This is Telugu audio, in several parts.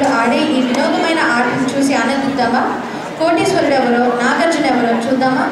కోటీశ్వరులు ఆడే ఈ వినోదమైన ఆటను చూసి ఆనందిద్దామా? కోటీశ్వరుడు ఎవరో, నాగార్జున ఎవరో చూద్దామా?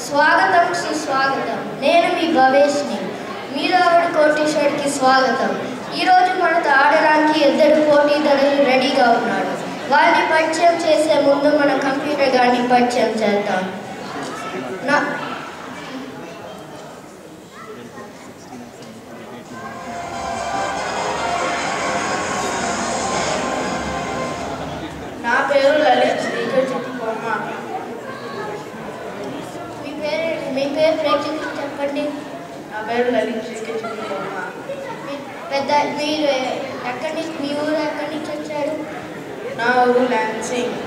స్వాగతం సుస్వాగతం. నేను మీ భవేష్ని. మీరు ఆవిడ కోటేశ్వరుడికి స్వాగతం. ఈరోజు మనతో ఆడడానికి ఇద్దరు పోటీదారులు రెడీగా ఉన్నారు. వాళ్ళని పరిచయం చేసే ముందు మన కంప్యూటర్ గారిని పరిచయం చేద్దాం. నా పేరు లలిత్ శ్రీకర్ చెప్పుకోమ్మ. మీ పేరు ప్రేక్షకులు చెప్పండి. నా పేరు లలిత్ శ్రీకర్ చెప్పుకోమ్మ. మీరు మీ ఊరు ఎక్కడి నుంచి వచ్చారు? నా ఊరు లాన్సింగ్.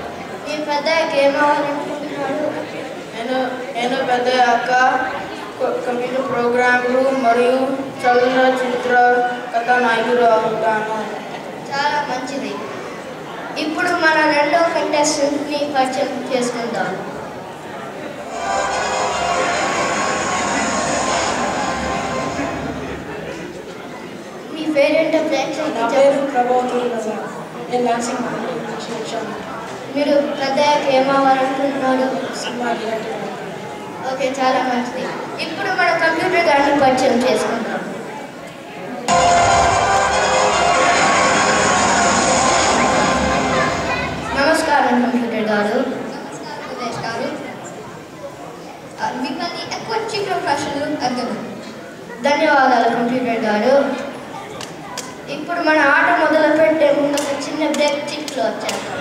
మీరు పెద్దయ్యాక ఏమవ్వాలనుకుంటున్నారు? నేను పెద్దయ్యాక కంప్యూటర్ ప్రోగ్రాంలు మరియు చలనచిత్ర కథానాయకుడు అవుతాను. చాలా మంచిది. ఇప్పుడు మన రెండో కంటెస్టెంట్ని పరిచయం చేసుకుందాం. మీ పేరేంటో ప్రేక్షకులు మీరు పెద్దయ్యాక ఏమవ్వాలనుకుంటున్నాడు? ఓకే, చాలా మంచిది. ఇప్పుడు మన కంప్యూటర్ గారిని పరిచయం చేసుకుందాం. నమస్కారం కంప్యూటర్ గారు. సురేష్ గారు, మిమ్మల్ని ఎక్కువ చిన్న ప్రశ్నలు అర్థం. ధన్యవాదాలు కంప్యూటర్ గారు. ఇప్పుడు మన ఆట మొదలు పెట్టే ముందు ఒక చిన్న బ్రేక్ చిట్లో వచ్చేస్తాం.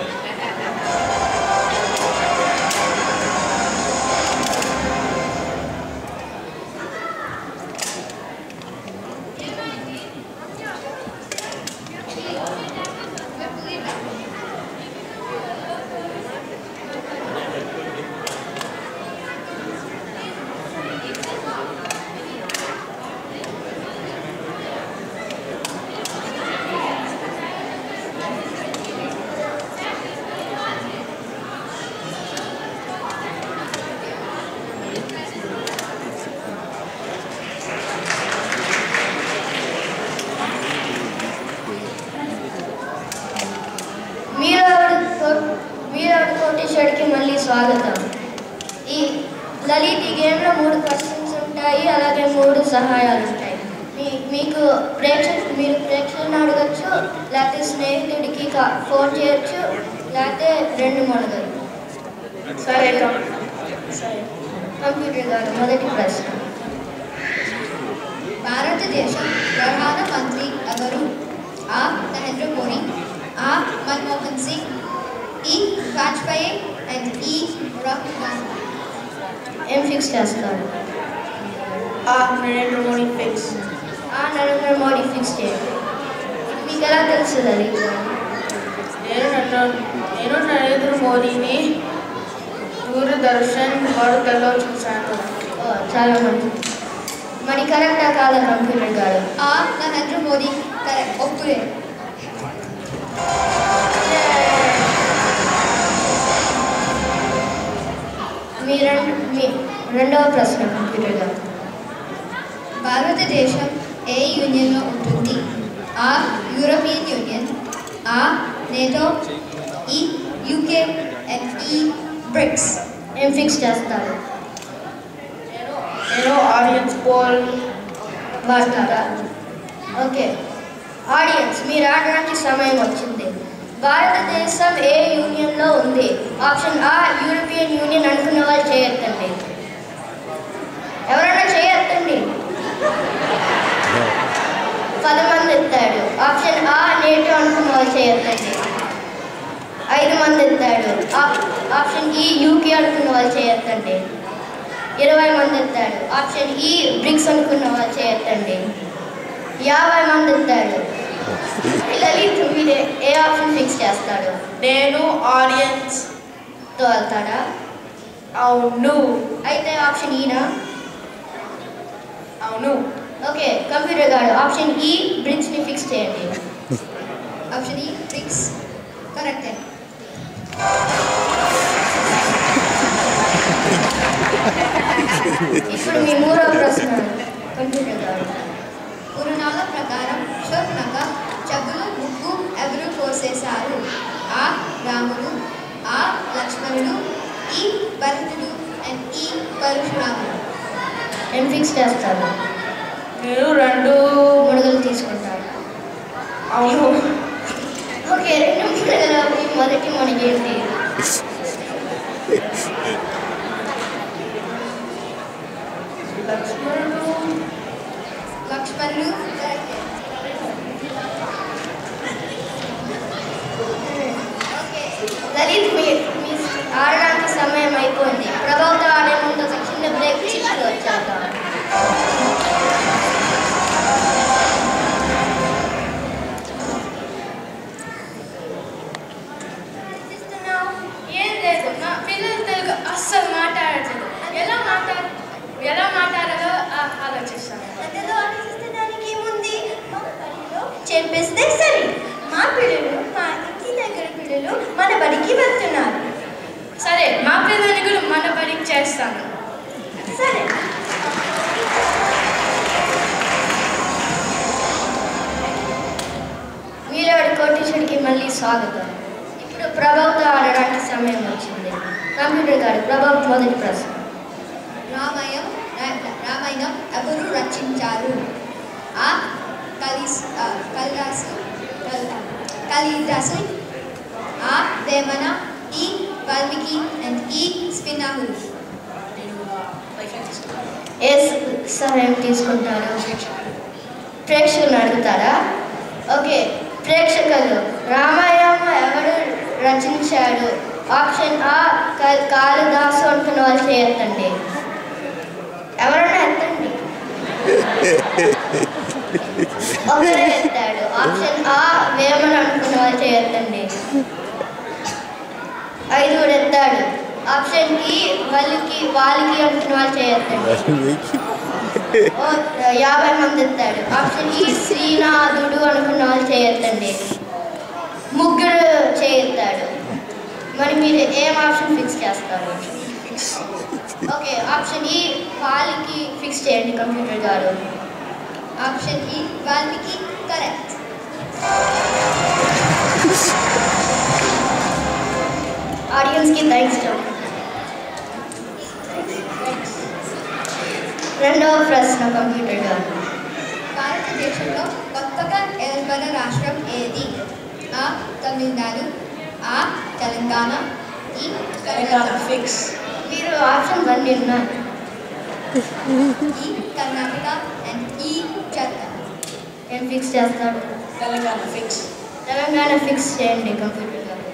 కోటేశ్వరుడికి మళ్ళీ స్వాగతం. ఈ లలిత్ ఈ గేమ్లో 3 క్వశ్చన్స్ ఉంటాయి, అలాగే 3 సహాయాలు ఉంటాయి. మీకు మీరు ప్రేక్షకులను అడగచ్చు, లేకపోతే స్నేహితుడికి ఫోన్ చేయొచ్చు, లేకపోతే రెండు మొదలు. సరే కంప్యూటర్ గారు మొదటి ప్రశ్న. భారతదేశం ప్రధాన మంత్రి ఎవరు? ఆ. నరేంద్ర మోడీ, ఆ. మన్మోహన్ సింగ్, ఈ. వాజ్పేయి అండ్ ఈ. రాహుల్ గాంధీ. ఏం ఫిక్స్ చేస్తారు? నరేంద్ర మోడీ ఫిక్స్. నరేంద్ర మోడీ ఫిక్స్ చేయండి. మీకు ఎలా తెలుస్తుంది అది? నేను నరేంద్ర మోడీని దూరదర్శన్ వార్తల్లో చూశాను. చాలా మంచిది. మరి కరెక్టా కాదా కంప్యూటర్ గారు? ఆ. నరేంద్ర మోడీ కరెక్ట్. ఒప్పులే. మీ రెండవ ప్రశ్న కంప్యూటర్ గారు. భారతదేశం ఏ యూనియన్లో ఉంటుంది? ఆ. యూరోపియన్ యూనియన్, ఆ. నేటో, ఈ. యూకే అండ్ ఈ. బ్రిక్స్. ఏం ఫిక్స్ చేస్తారు? నేను ఆడియన్స్ పోల్ వాడతారా? ఓకే ఆడియన్స్, మీరు ఆడడానికి సమయం వచ్చింది. భారతదేశం ఏ యూనియన్లో ఉంది? ఆప్షన్ ఆ. యూరోపియన్ యూనియన్ అనుకున్న వాళ్ళు చేయొద్దండి. ఎవరైనా చేయొద్దండి. 10 మంది ఎత్తాడు. ఆప్షన్ ఆ. నేటో అనుకున్న వాళ్ళు చేయొద్దండి. 5 మంది ఎత్తాడు. ఆప్షన్ ఈ. యూకే అనుకున్న వాళ్ళు చేయొద్దండి. 20 మంది ఎత్తాడు. ఆప్షన్ ఈ. బ్రిక్స్ అనుకున్న వాళ్ళు చేయొద్దండి. 50 మంది ఎత్తాడు. లలిత్, మీరు ఏ ఆప్షన్ ఫిక్స్ చేస్తాడు? నేను ఆడియన్స్తో వెళ్తాడా? అవును. అయితే ఆప్షన్ ఈనా? అవును. ఓకే కంప్యూటర్ గారు ఆప్షన్ ఈ. బ్రిక్స్ని ఫిక్స్ చేయండి. ఆప్షన్ ఈ. బ్రిక్స్ కరెక్టే. ఇప్పుడు మీ మూడవ ప్రశ్న కంప్యూటర్ గారు. పురాణాల ప్రకారం శోభనక చెవులు ముగ్గు ఎవరు కోసేశారు? ఆ. రాముడు, ఆ. లక్ష్మణుడు, ఈ. భరతుడు అండ్ ఈ. పరశురాముడు. ఏం ఫిక్స్ చేస్తారు? నేను 2 ముడుగులు తీసుకుంటారు. అవును. ఓకే 2 ముడుగుల మొదటి మునిగేంటి? లక్ష్మణుడు లలిత్, మీ ఆడడానికి సమయం అయిపోయింది. ప్రభావితం ఆడే ముందు ఒక చిన్న బ్రేక్ తీసుకు వచ్చాక. ఏం లేదు, మా పిల్లలు తెలుగు అస్సలు మాట్లాడట్లేదు. ఎలా మాట్లాడాలో ఆలోచిస్తాను. అందులో ఆలోచిస్తడానికి ఏముంది? మా బడిలో చెప్పేస్తే సరే. మా పిల్లలు, మా ఇంటి దగ్గర పిల్లలు మన బడికి వెళ్తున్నారు. సరే, మా పిల్లల్ని కూడా మన బడికి చేస్తాను. సరే. మీలోడి కోటీశ్వరికి మళ్ళీ స్వాగతం. ఇప్పుడు ప్రభావ్తో ఆడడానికి సమయం వచ్చింది. కంప్యూటర్ గారు ప్రభావ్ మొదటి ప్రశ్న. రామాయణం ఎవరు రచించారు? ఆ. కాళిదాసు, ఆ. వేమన, ఈ. వాల్మీకి అండ్ ఈ. స్పినాహులు. ఏ సహాయం తీసుకుంటారు? ప్రేక్షకులను అడుగుతారా? ఓకే ప్రేక్షకులు, రామాయణం ఎవరు రచించాడు? ఆప్షన్ ఆ. కాళిదాసు అనుకున్న వాళ్ళు చేయొద్దండి. ఎవరైనా ఎత్తండి. ఒకరే ఎత్తాడు. ఆప్షన్ ఆ. వేమన అనుకున్న వాళ్ళు చేయొద్దండి. 5 ఎత్తాడు. ఆప్షన్ ఈ. వాళ్ళకి అనుకున్న వాళ్ళు చేయొద్దండి. 50 మంది ఎత్తాడు. ఆప్షన్ ఈ. శ్రీనాథుడు అనుకున్న వాళ్ళు చేయొద్దండి. 3 చేయొత్తాడు. మరి మీరు ఏం ఆప్షన్ ఫిక్స్ చేస్తారు? ఓకే ఆప్షన్ ఈ. వాళ్ళకి ఫిక్స్ చేయండి కంప్యూటర్ గారు. ఆప్షన్ ఈ. వాల్మీకి కరెక్ట్. ఆడియన్స్కి థ్యాంక్స్ చెప్పండి. రెండవ ప్రశ్న కంప్యూటర్ గారు. భారతదేశంలో కొత్తగా ఏర్పడిన రాష్ట్రం ఏది? ఆ. తమిళనాడు, ఆ. తెలంగాణ, ఈ. తెలంగాణ ఫిక్స్. మీరు ఆప్షన్ 1 విన్నారు. ఈ. కర్ణాటక అండ్ ఈ. జార్ఖండ్. ఏం ఫిక్స్ చేస్తాడు? తెలంగాణ ఫిక్స్. తెలంగాణ ఫిక్స్ చేయండి కంప్యూటర్ గారు.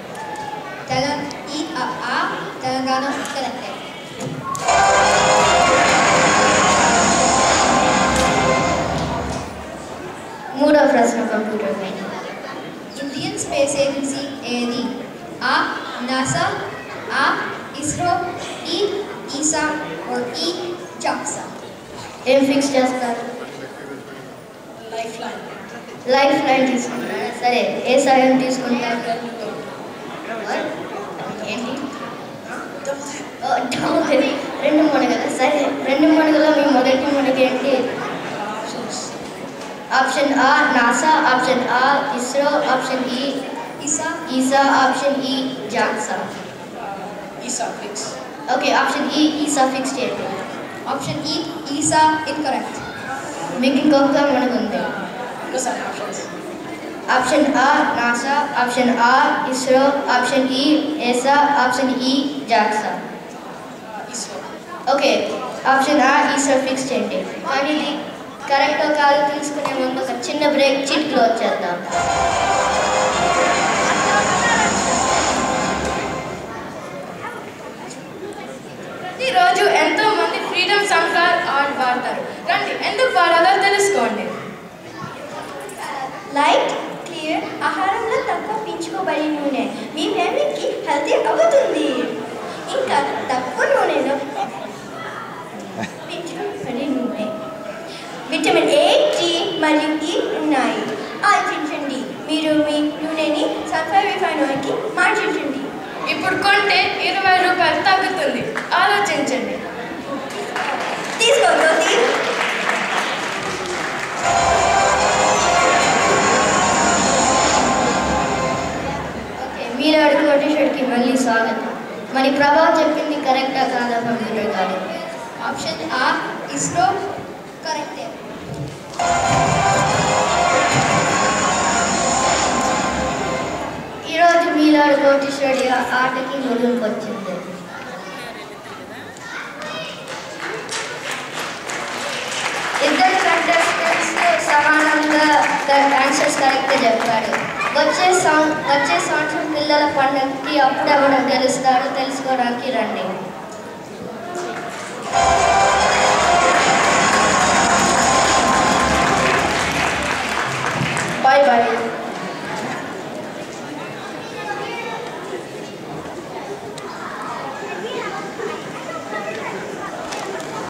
తెలంగాణ కరెక్టే. మూడో ప్రశ్న కంప్యూటర్ గారు. ఇండియన్ స్పేస్ ఏజెన్సీ ఏది? ఆ. నాసా, ఆ. ఇస్రో, ఈ. ఈసా और ఈ. జాక్సా. ఏం ఫిక్స్ చేస్తారు? Life line. లైఫ్ లైన్ తీసుకుంటారా? సరే, ఏ సాయం తీసుకుంటారు? ఏంటి? రెండు మునగలు. సరే, రెండు మునగలో మీ మొదటి మునగ ఏంటి? ఆప్షన్ ఆ నాసా, ఆప్షన్ ఆ ఇస్రో, ఆప్షన్ ఈ ఈసా, ఆప్షన్ ఈ జాక్సా. ఈసా ఫిక్స్. ఓకే, ఆప్షన్ ఈ ఈసా ఫిక్స్ చేయండి. ఆప్షన్ ఈ ఈసా ఇన్కరెక్ట్. మీకు ఇంకొక మునగ ఉంది. ఇంకోసారి ఆప్షన్స్. ఆప్షన్ ఆ నాసా, ఆప్షన్ ఆ ఇస్రో, ఆప్షన్ ఈ ఏసా, ఆప్షన్ ఈ జాక్సా. ఇస్రో. ఓకే, ఆప్షన్ ఆ ఈసా ఫిక్స్ చేయండి. కానీ ఇది కరెక్టో కాదు తీసుకునే ముందు ఒక చిన్న బ్రేక్ చిట్లో వచ్చేద్దాం. ప్రతిరోజు ఎంతో మంది ఫ్రీడమ్ సంకార్ ఆర్ట్ వాడతారు. రండి, ఎందుకు వాడాలో తెలుసుకోండి. లైట్ క్లియర్ ఆహారంలో తక్కువ పీల్చుకోబడి నూనె మీ ఫ్యామిలీకి హెల్తీ అవుతుంది. ఇంకా తక్కువ నూనెలో పీల్చుకోబడి నూనె విటమిన్ ఏ, డి మరియు ఈ ఉన్నాయి. ఆలోచించండి, మీరు మీ నూనెని సన్ఫ్లవర్ రిఫైన్ ఆయిల్కి మార్చించండి. ఇప్పుడు కొంటే 20 రూపాయలు తగ్గుతుంది. ఆలోచించండి. తీసుకోండి. మీరు అడుగు నోటీషర్ట్కి మళ్ళీ స్వాగతం. మరి ప్రభావ్ చెప్పింది కరెక్టా కాదా కంప్యూటర్ గారు? ఆప్షన్ ఆ ఇస్రో కరెక్టే. ఈరోజు మీరు అడుగు నోటీషర్ట్ ఆటకి ముగింపు వచ్చింది. ఇద్దరు కంటెస్టెంట్స్ సమానంగా ఆన్సర్స్ కరెక్ట్గా చెప్పారు. వచ్చే సంవత్సరం పిల్లల పండుగకి అప్పుడెవడ గెలుస్తారో తెలుసుకోవడానికి రండి. Bye bye.